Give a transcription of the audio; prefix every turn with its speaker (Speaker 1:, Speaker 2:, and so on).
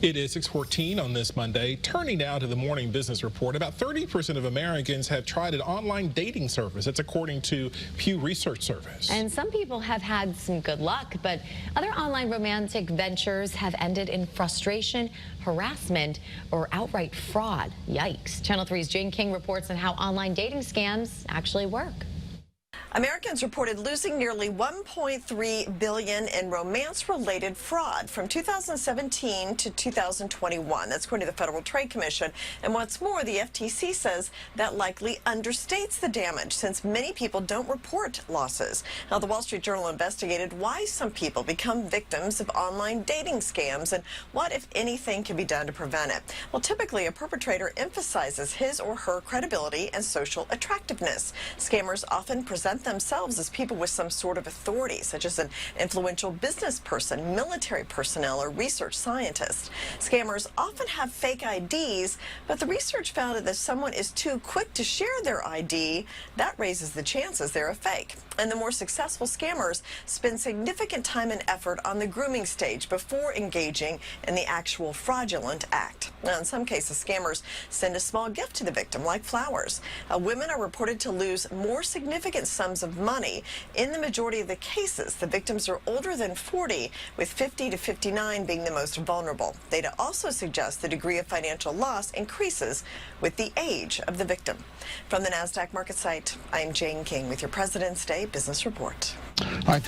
Speaker 1: It is 6:14 on this Monday. Turning now to the morning business report, about 30% of Americans have tried an online dating service. That's according to Pew Research Service.
Speaker 2: And some people have had some good luck, but other online romantic ventures have ended in frustration, harassment, or outright fraud. Yikes. Channel 3's Jane King reports on how online dating scams actually work.
Speaker 3: Americans reported losing nearly $1.3 billion in romance-related fraud from 2017 to 2021. That's according to the Federal Trade Commission. And what's more, the FTC says that likely understates the damage since many people don't report losses. Now, the Wall Street Journal investigated why some people become victims of online dating scams and what, if anything, can be done to prevent it. Well, typically, a perpetrator emphasizes his or her credibility and social attractiveness. Scammers often present themselves as people with some sort of authority, such as an influential business person, military personnel, or research scientist. Scammers often have fake IDs, but the research found that if someone is too quick to share their ID, that raises the chances they're a fake. And the more successful scammers spend significant time and effort on the grooming stage before engaging in the actual fraudulent act. Now, in some cases, scammers send a small gift to the victim, like flowers. Women are reported to lose more significant sums of money. In the majority of the cases, the victims are older than 40, with 50 to 59 being the most vulnerable. Data also suggests the degree of financial loss increases with the age of the victim. From the NASDAQ market site, I'm Jane King with your President's Day Business Report.
Speaker 4: All right, thank